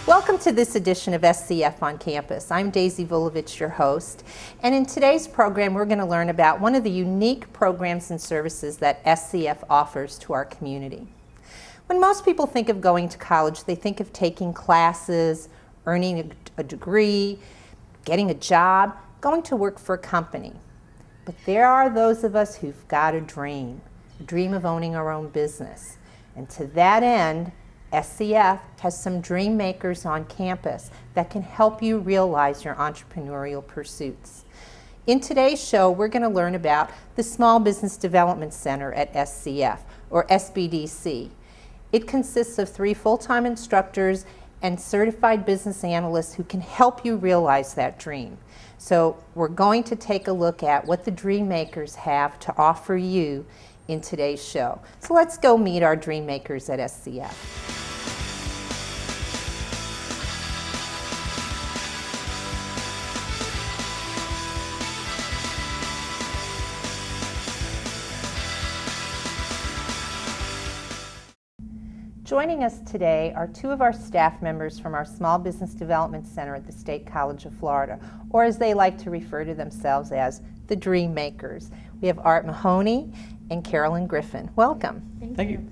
Welcome to this edition of SCF On Campus. I'm Daisy Vulovich, your host, and in today's program we're going to learn about one of the unique programs and services that SCF offers to our community. When most people think of going to college, they think of taking classes, earning a degree, getting a job, going to work for a company. But there are those of us who've got a dream of owning our own business. And to that end, SCF has some dream makers on campus that can help you realize your entrepreneurial pursuits. In today's show, we're going to learn about the Small Business Development Center at SCF, or SBDC. It consists of 3 full-time instructors and certified business analysts who can help you realize that dream. So we're going to take a look at what the dream makers have to offer you in today's show. So let's go meet our dream makers at SCF. Joining us today are 2 of our staff members from our Small Business Development Center at the State College of Florida, or as they like to refer to themselves as the Dream Makers. We have Art Mahoney and Carolyn Griffin. Welcome. Thank you.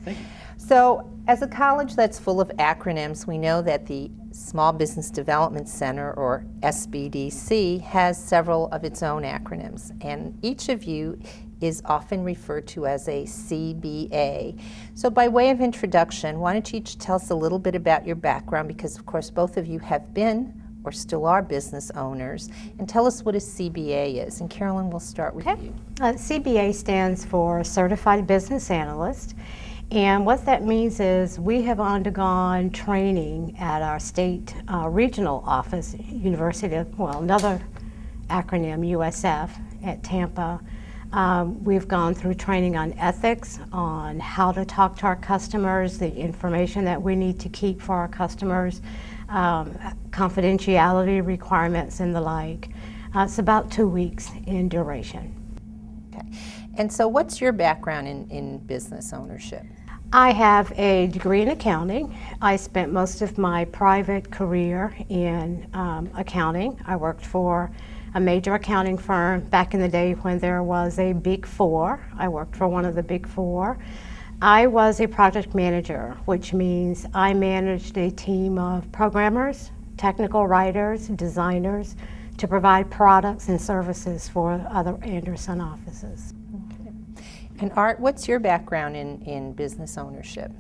So, as a college that's full of acronyms, we know that the Small Business Development Center, or SBDC, has several of its own acronyms, and each of you is often referred to as a CBA. So by way of introduction, why don't you each tell us a little bit about your background, because of course both of you have been or still are business owners, and tell us what a CBA is. And Carolyn, we'll start with you. CBA stands for Certified Business Analyst, and what that means is we have undergone training at our state regional office, another acronym, USF, at Tampa. We've gone through training on ethics, on how to talk to our customers, the information that we need to keep for our customers, confidentiality requirements and the like. It's about 2 weeks in duration. Okay. And so what's your background in business ownership? I have a degree in accounting. I spent most of my private career in accounting. I worked for a major accounting firm back in the day when there was a Big Four. I worked for one of the Big Four. I was a project manager, which means I managed a team of programmers, technical writers, designers to provide products and services for other Anderson offices. Okay. And Art, what's your background in business ownership?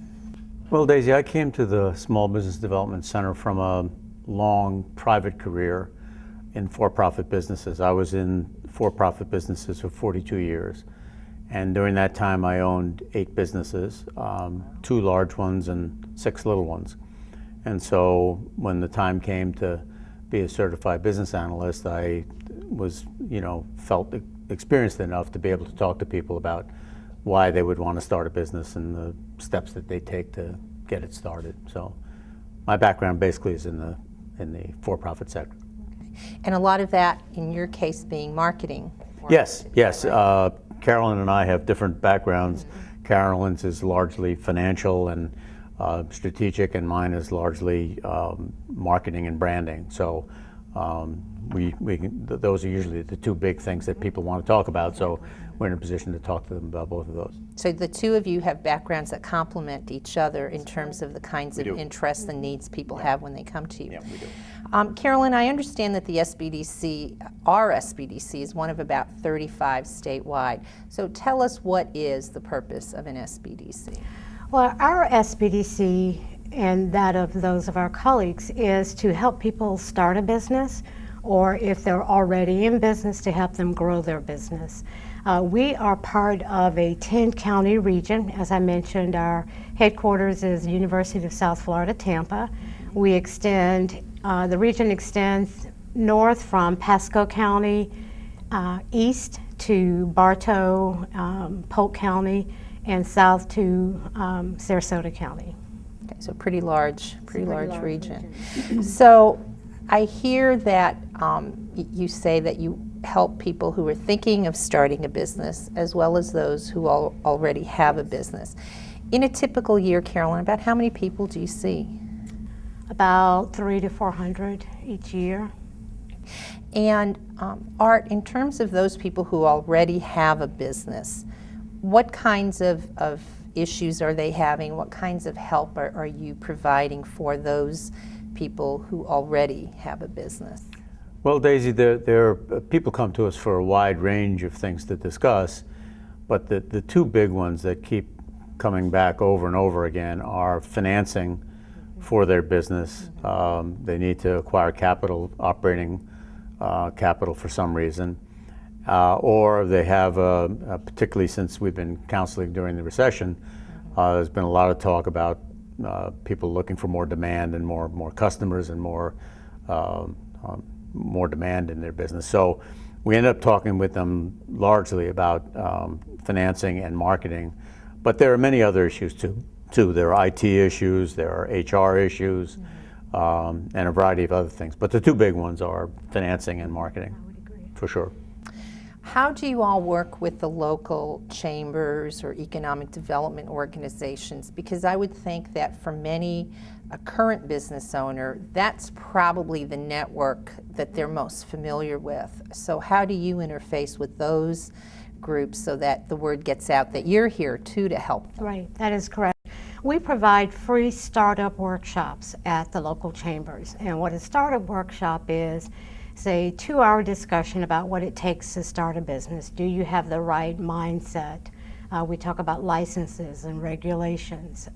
Well, Daisy, I came to the Small Business Development Center from a long private career in for-profit businesses. I was in for-profit businesses for 42 years. And during that time, I owned 8 businesses, 2 large ones and 6 little ones. And so when the time came to be a certified business analyst, I was, felt experienced enough to be able to talk to people about why they would want to start a business and the steps that they take to get it started. So my background basically is in the for-profit sector. And a lot of that, in your case, being marketing. Yes. Carolyn and I have different backgrounds. Carolyn's is largely financial and strategic, and mine is largely marketing and branding. So those are usually the 2 big things that people want to talk about. So we're in a position to talk to them about both of those. So the 2 of you have backgrounds that complement each other in terms of the kinds of interests and needs people have when they come to you. Yeah, we do. Carolyn, I understand that the our SBDC is one of about 35 statewide. So tell us, what is the purpose of an SBDC? Well, our SBDC and that of those of our colleagues is to help people start a business, or if they're already in business, to help them grow their business. We are part of a 10-county region. As I mentioned, our headquarters is the University of South Florida, Tampa. We extend, the region extends north from Pasco County, east to Bartow, Polk County, and south to Sarasota County. Okay, so pretty large region. So I hear that you say that you help people who are thinking of starting a business as well as those who already have a business. In a typical year, Carolyn, about how many people do you see? About 300 to 400 each year. And Art, in terms of those people who already have a business, what kinds of issues are they having? What kinds of help are you providing for those people who already have a business? Well, Daisy, people come to us for a wide range of things to discuss, but the two big ones that keep coming back over and over again are financing for their business. They need to acquire capital, operating capital for some reason, or they have, particularly since we've been counseling during the recession, there's been a lot of talk about people looking for more demand and more customers and more demand in their business. So we end up talking with them largely about financing and marketing, but there are many other issues too. There are IT issues, there are HR issues, and a variety of other things. But the two big ones are financing and marketing. I would agree. For sure. How do you all work with the local chambers or economic development organizations? Because I would think that for many, a current business owner, that's probably the network that they're most familiar with. So how do you interface with those groups so that the word gets out that you're here too to help them? Right, that is correct. We provide free startup workshops at the local chambers. And what a startup workshop is a 2-hour discussion about what it takes to start a business. Do you have the right mindset? We talk about licenses and regulations.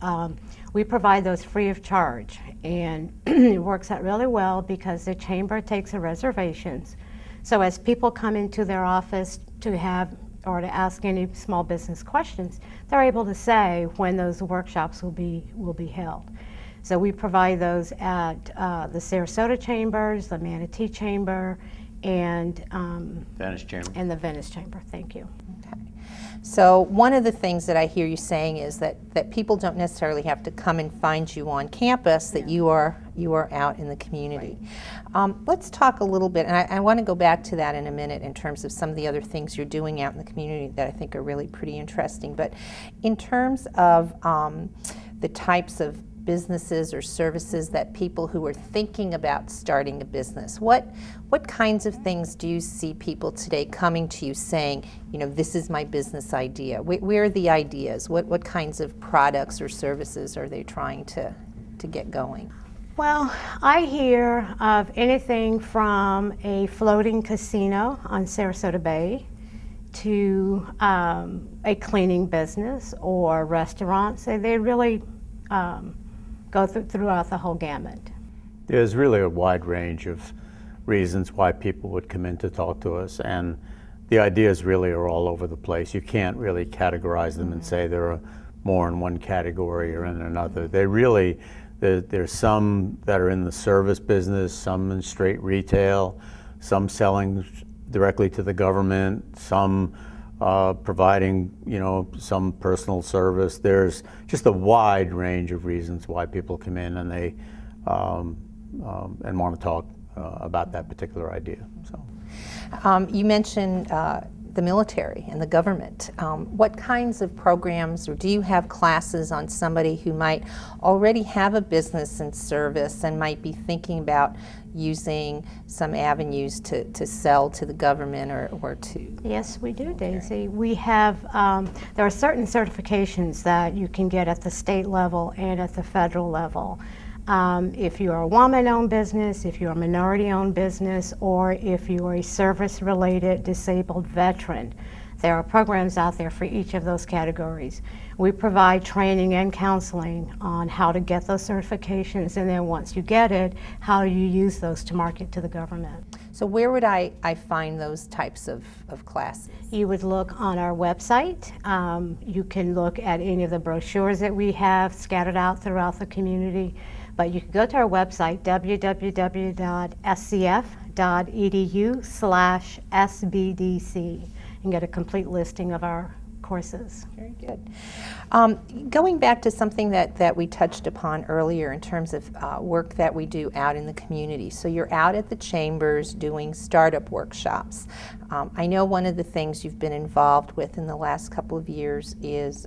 We provide those free of charge, and it works out really well because the chamber takes the reservations. So as people come into their office to have or to ask any small business questions, they're able to say when those workshops will be held. So we provide those at the Sarasota Chambers, the Manatee Chamber, and Venice Chamber. And the Venice Chamber. Thank you. Okay. So one of the things that I hear you saying is that people don't necessarily have to come and find you on campus, that you are out in the community. Right. Let's talk a little bit, and I want to go back to that in a minute in terms of some of the other things you're doing out in the community that I think are really pretty interesting. But in terms of the types of businesses or services that people who are thinking about starting a business, what kinds of things do you see people today coming to you saying, you know, this is my business idea? Where are the ideas? What kinds of products or services are they trying to get going? Well, I hear of anything from a floating casino on Sarasota Bay to a cleaning business or restaurants. So they really go throughout the whole gamut. There's really a wide range of reasons why people would come in to talk to us, and the ideas really are all over the place. You can't really categorize them and say there are more in one category or in another. They really, there's some that are in the service business, some in straight retail, some selling directly to the government, some providing, you know, some personal service. There's just a wide range of reasons why people come in and they and want to talk about that particular idea. So, you mentioned the military and the government. What kinds of programs, or do you have classes on somebody who might already have a business and service and might be thinking about using some avenues to sell to the government or to? Yes, we do, Daisy. We have, there are certain certifications that you can get at the state level and at the federal level. If you're a woman-owned business, if you're a minority-owned business, or if you are a service-related disabled veteran, there are programs out there for each of those categories. We provide training and counseling on how to get those certifications, and then once you get it, how you use those to market to the government. So where would I find those types of classes? You would look on our website. You can look at any of the brochures that we have scattered out throughout the community. But you can go to our website, www.scf.edu/SBDC, and get a complete listing of our courses. Very good. Going back to something that we touched upon earlier in terms of work that we do out in the community. So you're out at the chambers doing startup workshops. I know one of the things you've been involved with in the last couple of years is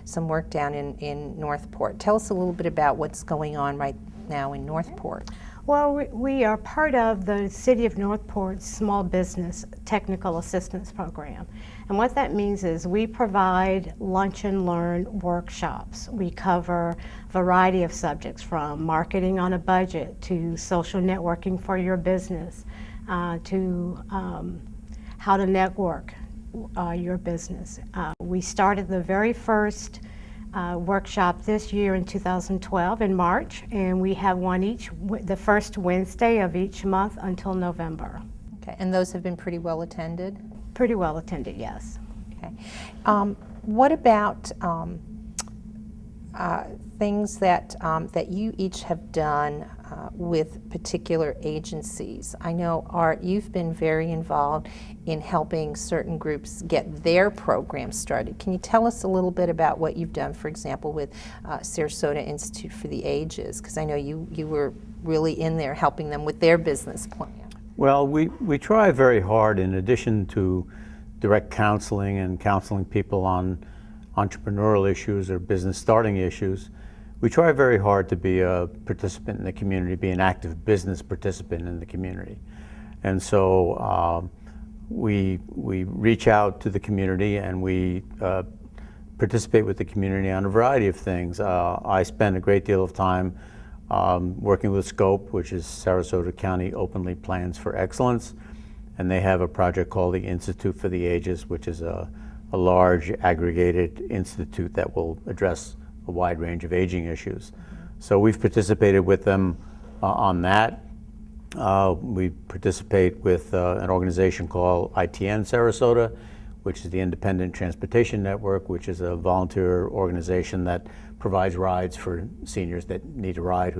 some work down in Northport. Tell us a little bit about what's going on right now in Northport? Well, we are part of the City of Northport's Small Business Technical Assistance Program. And what that means is we provide lunch and learn workshops. We cover a variety of subjects from marketing on a budget to social networking for your business to how to network your business. We started the very first workshop this year in 2012 in March, and we have one the first Wednesday of each month until November. Okay, and those have been pretty well attended? Pretty well attended, yes. Okay. What about things that you each have done with particular agencies? I know, Art, you've been very involved in helping certain groups get their programs started. Can you tell us a little bit about what you've done, for example, with Sarasota Institute for the Ages? Because I know you were really in there helping them with their business plan. Well, we try very hard, in addition to direct counseling and counseling people on entrepreneurial issues or business starting issues, we try very hard to be a participant in the community, be an active business participant in the community. And so we reach out to the community and we participate with the community on a variety of things. I spend a great deal of time working with SCOPE, which is Sarasota County Openly Plans for Excellence, and they have a project called the Institute for the Ages, which is a large aggregated institute that will address a wide range of aging issues. So we've participated with them on that. We participate with an organization called ITN Sarasota, which is the Independent Transportation Network, which is a volunteer organization that provides rides for seniors that need a ride,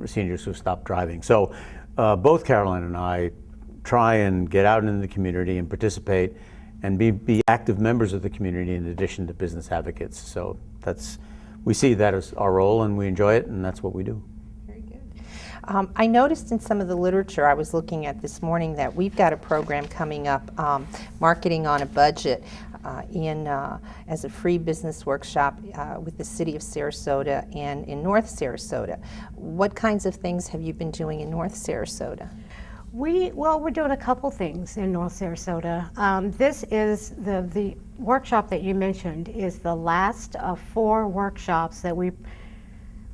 seniors who stop driving. So both Caroline and I try and get out into the community and participate and be active members of the community in addition to business advocates. So we see that as our role and we enjoy it, and that's what we do. Very good. I noticed in some of the literature I was looking at this morning that we've got a program coming up, Marketing on a Budget, as a free business workshop with the City of Sarasota and in North Sarasota. What kinds of things have you been doing in North Sarasota? We're doing a couple things in North Sarasota. This is the workshop that you mentioned is the last of 4 workshops that we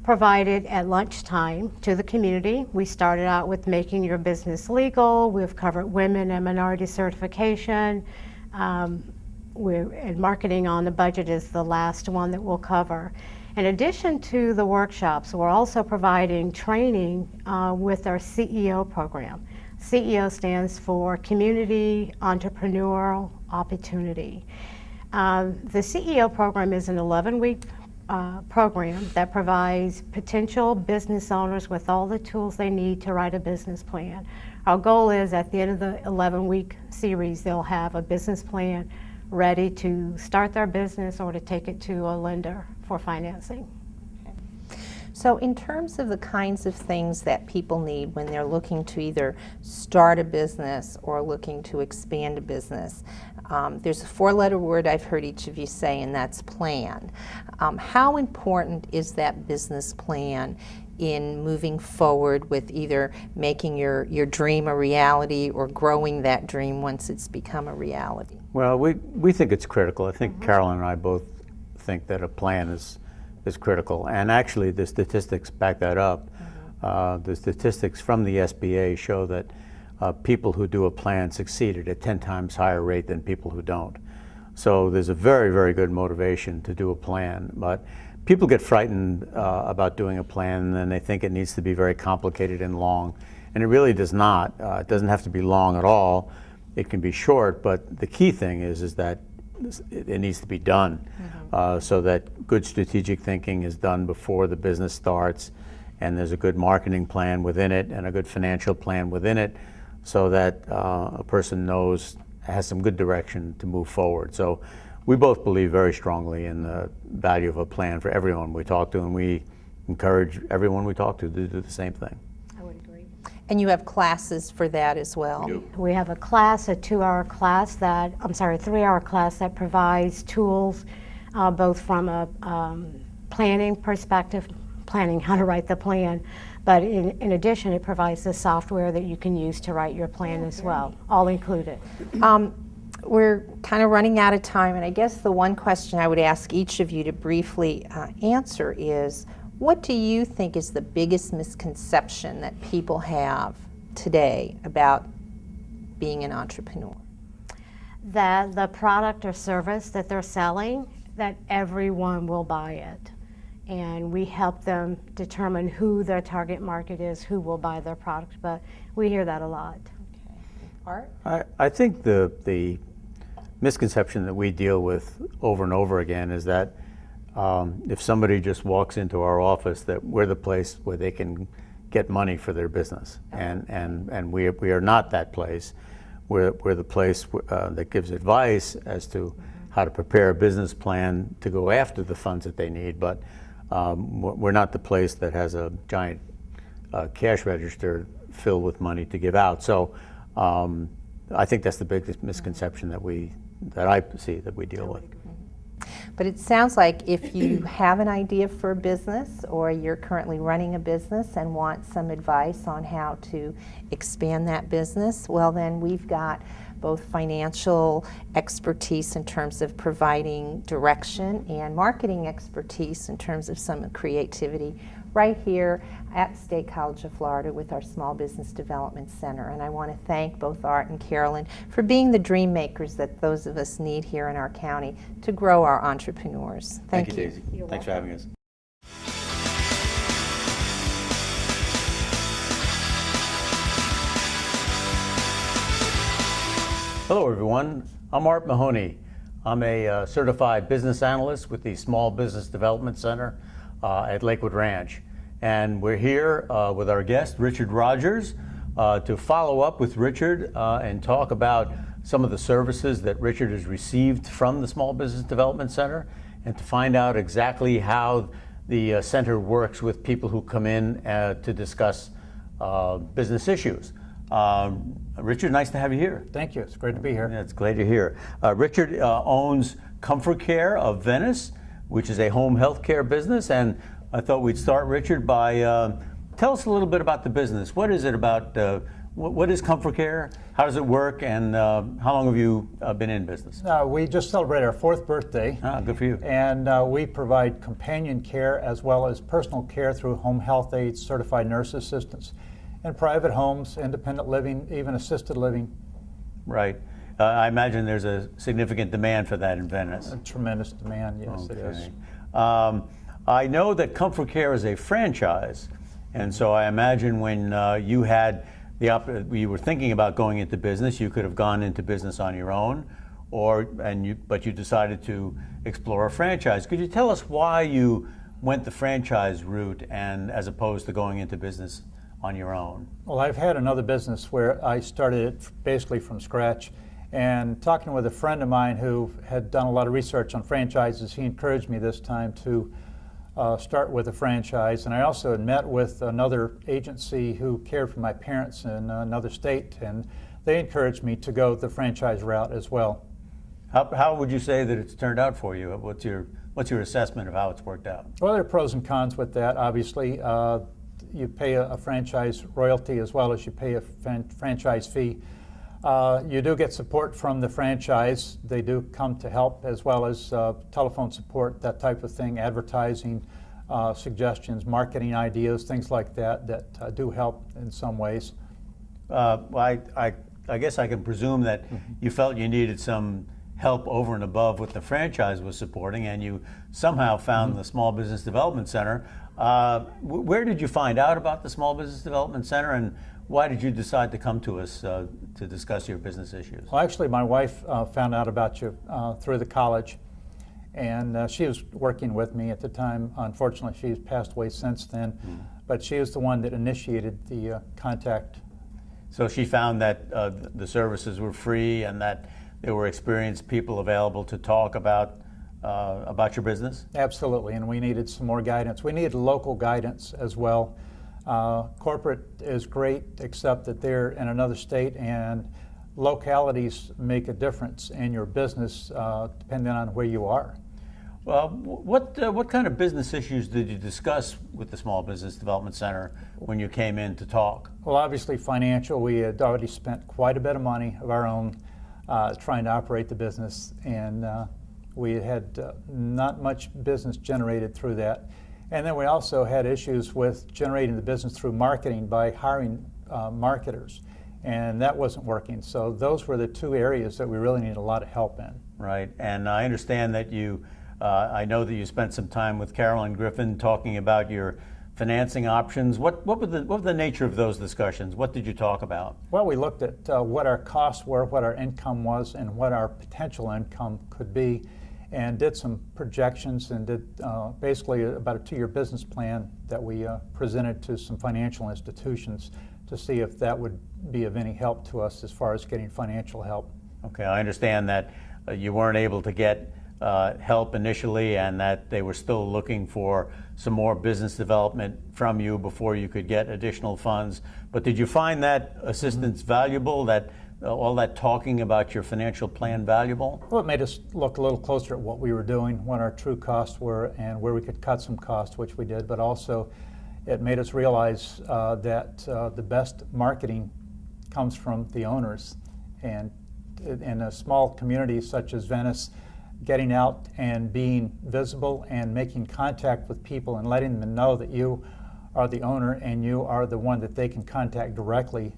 provided at lunchtime to the community. We started out with making your business legal. We've covered women and minority certification. And marketing on the budget is the last one that we'll cover. In addition to the workshops, we're also providing training with our CEO program. CEO stands for Community Entrepreneurial Opportunity. The CEO program is an 11-week program that provides potential business owners with all the tools they need to write a business plan. Our goal is at the end of the 11-week series, they'll have a business plan ready to start their business or to take it to a lender for financing. So in terms of the kinds of things that people need when they're looking to either start a business or looking to expand a business, there's a 4-letter word I've heard each of you say, and that's plan. How important is that business plan in moving forward with either making your dream a reality or growing that dream once it's become a reality? Well, we think it's critical. I think Carolyn and I both think that a plan is critical, and actually the statistics back that up. The statistics from the SBA show that people who do a plan succeed at a 10 times higher rate than people who don't. So there's a very, very good motivation to do a plan, but people get frightened about doing a plan, and then they think it needs to be very complicated and long, and it really does not. It doesn't have to be long at all. It can be short, but the key thing is that it needs to be done so that good strategic thinking is done before the business starts, and there's a good marketing plan within it and a good financial plan within it so that a person has some good direction to move forward. So we both believe very strongly in the value of a plan for everyone we talk to, and we encourage everyone we talk to do the same thing. I would agree. And you have classes for that as well? We do. We have a 3-hour class that provides tools both from a planning perspective, planning how to write the plan, But in addition, it provides the software that you can use to write your plan as well, all included. We're kind of running out of time, and I guess the one question I would ask each of you to briefly answer is, what do you think is the biggest misconception that people have today about being an entrepreneur? That the product or service that they're selling, that everyone will buy it. And we help them determine who their target market is, who will buy their product, but we hear that a lot. Okay. Art? I think the misconception that we deal with over and over again is that if somebody just walks into our office, that we're the place where they can get money for their business, and we are not that place. We're the place that gives advice as to how to prepare a business plan to go after the funds that they need, but we're not the place that has a giant cash register filled with money to give out. So I think that's the biggest misconception that I see that we deal with. But it sounds like if you have an idea for a business, or you're currently running a business and want some advice on how to expand that business, well then we've got both financial expertise in terms of providing direction and marketing expertise in terms of some creativity right here at State College of Florida with our Small Business Development Center. And I want to thank both Art and Carolyn for being the dream makers that those of us need here in our county to grow our entrepreneurs. Thank you. Daisy. Thanks for having us. Hello everyone, I'm Art Mahoney. I'm a certified business analyst with the Small Business Development Center at Lakewood Ranch. And we're here with our guest, Richard Rogers, to follow up with Richard and talk about some of the services that Richard has received from the Small Business Development Center, and to find out exactly how the center works with people who come in to discuss business issues. Richard, nice to have you here. Thank you. It's great to be here. Yeah, it's glad you're here. Richard owns Comfort Care of Venice, which is a home health care business, and I thought we'd start, Richard, by tell us a little bit about the business. What is it about? What is Comfort Care? How does it work? And how long have you been in business? We just celebrated our 4th birthday. Good for you. And we provide companion care as well as personal care through home health aides, certified nurse assistants, in private homes, independent living, even assisted living. Right. I imagine there's a significant demand for that in Venice. A tremendous demand, yes, Okay. it is. I know that Comfort Care is a franchise, and so I imagine when you were thinking about going into business, you could have gone into business on your own, but you decided to explore a franchise. Could you tell us why you went the franchise route and as opposed to going into business on your own? Well, I've had another business where I started it basically from scratch, and talking with a friend of mine who had done a lot of research on franchises, he encouraged me this time to start with a franchise. And I also had met with another agency who cared for my parents in another state, and they encouraged me to go the franchise route as well. How would you say that it's turned out for you? What's your assessment of how it's worked out? Well, there are pros and cons with that. Obviously, you pay a franchise royalty as well as you pay a franchise fee. You do get support from the franchise. They do come to help, as well as telephone support, that type of thing, advertising, suggestions, marketing ideas, things like that do help in some ways. Well, I guess I can presume that you felt you needed some help over and above what the franchise was supporting, and you somehow found the Small Business Development Center. Where did you find out about the Small Business Development Center, and why did you decide to come to us to discuss your business issues? Well, actually, my wife found out about you through the college, and she was working with me at the time. Unfortunately, she's passed away since then, but she was the one that initiated the contact. So she found that the services were free and that there were experienced people available to talk about your business? Absolutely, and we needed some more guidance. We needed local guidance as well. Corporate is great, except that they're in another state, and localities make a difference in your business depending on where you are. Well, what kind of business issues did you discuss with the Small Business Development Center when you came in to talk? Well, obviously financial. We had already spent quite a bit of money of our own trying to operate the business, and we had not much business generated through that. And then we also had issues with generating the business through marketing by hiring marketers, and that wasn't working. So those were the two areas that we really needed a lot of help in. Right, and I understand that I know that you spent some time with Carolyn Griffin talking about your financing options. What were the nature of those discussions? What did you talk about? Well, we looked at what our costs were, what our income was, and what our potential income could be, and did some projections and did basically about a 2-year business plan that we presented to some financial institutions to see if that would be of any help to us as far as getting financial help. Okay, I understand that you weren't able to get help initially, and that they were still looking for some more business development from you before you could get additional funds. But did you find that assistance valuable, that all that talking about your financial plan valuable? Well, it made us look a little closer at what we were doing, what our true costs were, and where we could cut some costs, which we did. But also it made us realize that the best marketing comes from the owners. And in a small community such as Venice, getting out and being visible and making contact with people and letting them know that you are the owner and you are the one that they can contact directly,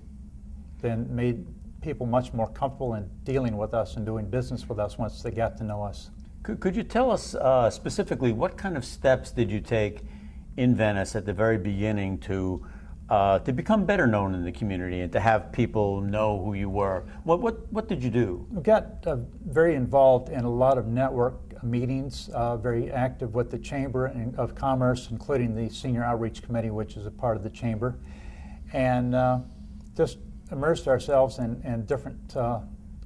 then made people much more comfortable in dealing with us and doing business with us once they got to know us. Could you tell us specifically what kind of steps did you take in Venice at the very beginning to become better known in the community and to have people know who you were? What did you do? We got very involved in a lot of network meetings, very active with the Chamber of Commerce, including the Senior Outreach Committee, which is a part of the Chamber, and just immersed ourselves in different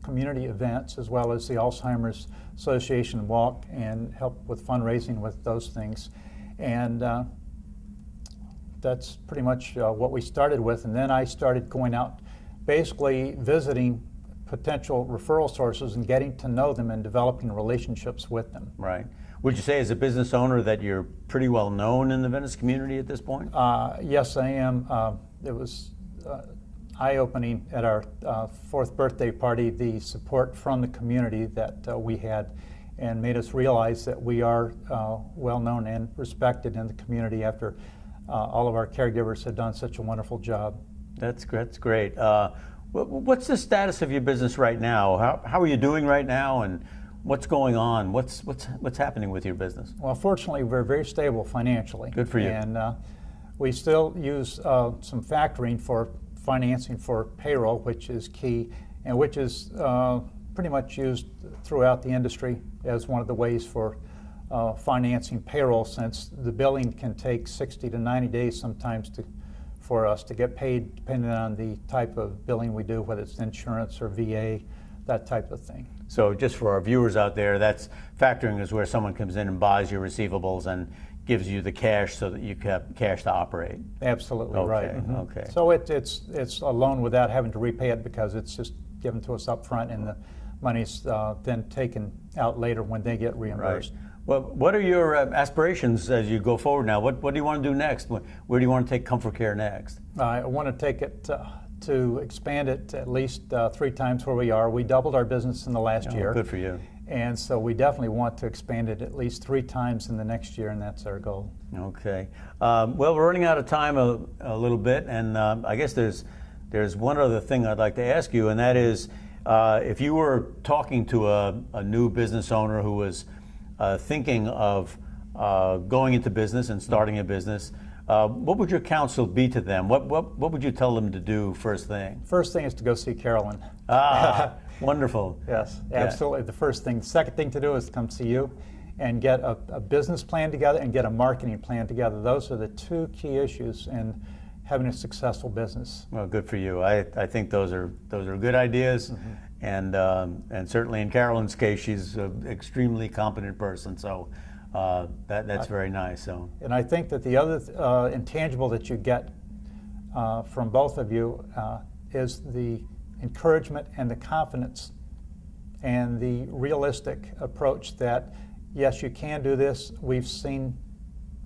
community events, as well as the Alzheimer's Association Walk, and helped with fundraising with those things. And that's pretty much what we started with. And then I started going out, basically visiting potential referral sources and getting to know them and developing relationships with them. Right. Would you say as a business owner that you're pretty well known in the Venice community at this point? Yes, I am. It was eye-opening at our 4th birthday party, the support from the community that we had, and made us realize that we are well known and respected in the community after all of our caregivers have done such a wonderful job. That's great. What's the status of your business right now? How are you doing right now, and what's going on? What's happening with your business? Well, fortunately, we're very stable financially. Good for you. And we still use some factoring for financing for payroll, which is key, and which is pretty much used throughout the industry as one of the ways for financing payroll, since the billing can take 60 to 90 days sometimes for us to get paid, depending on the type of billing we do, whether it's insurance or VA, that type of thing. So just for our viewers out there, that's factoring is where someone comes in and buys your receivables and gives you the cash so that you have cash to operate. Absolutely, okay, right. Mm-hmm. Okay. So it's a loan without having to repay it, because it's just given to us up front, and the money's then taken out later when they get reimbursed. Right. Well, what are your aspirations as you go forward now? What do you want to do next? Where do you want to take Comfort Care next? I want to take it to expand it at least 3 times where we are. We doubled our business in the last year. Good for you. And so we definitely want to expand it at least 3 times in the next year, and that's our goal. Okay. Well, we're running out of time a little bit, and I guess there's one other thing I'd like to ask you, and that is if you were talking to a new business owner who was thinking of going into business and starting a business, what would your counsel be to them? What would you tell them to do first thing? First thing is to go see Carolyn. Wonderful. Yes, absolutely. Yeah. The first thing. The second thing to do is to come see you and get a business plan together and get a marketing plan together. Those are the 2 key issues in having a successful business. Well, good for you. I think those are good ideas. Mm-hmm. And certainly in Carolyn's case, she's an extremely competent person, so that's very nice. So, and I think that the other intangible that you get from both of you is the encouragement and the confidence and the realistic approach that yes, you can do this. We've seen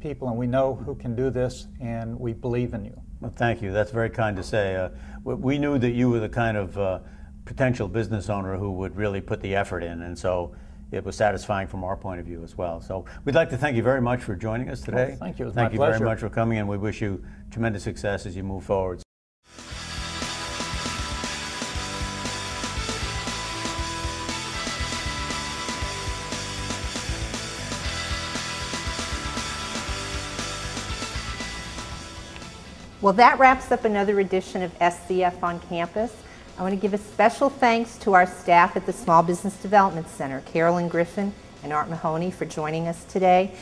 people and we know who can do this, and we believe in you. Well, thank you. That's very kind to say. We knew that you were the kind of potential business owner who would really put the effort in, and so it was satisfying from our point of view as well. So we'd like to thank you very much for joining us today. Well, thank you. It was Thank my you very pleasure. much for coming, and we wish you tremendous success as you move forward. Well, that wraps up another edition of SCF on Campus. I want to give a special thanks to our staff at the Small Business Development Center, Carolyn Griffin and Art Mahoney, for joining us today,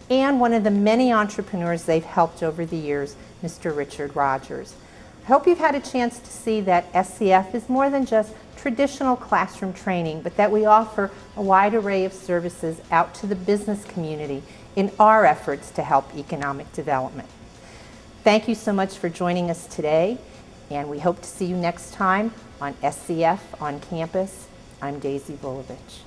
and one of the many entrepreneurs they've helped over the years, Mr. Richard Rogers. I hope you've had a chance to see that SCF is more than just traditional classroom training, but that we offer a wide array of services out to the business community in our efforts to help economic development. Thank you so much for joining us today, and we hope to see you next time on SCF on Campus. I'm Daisy Volovich.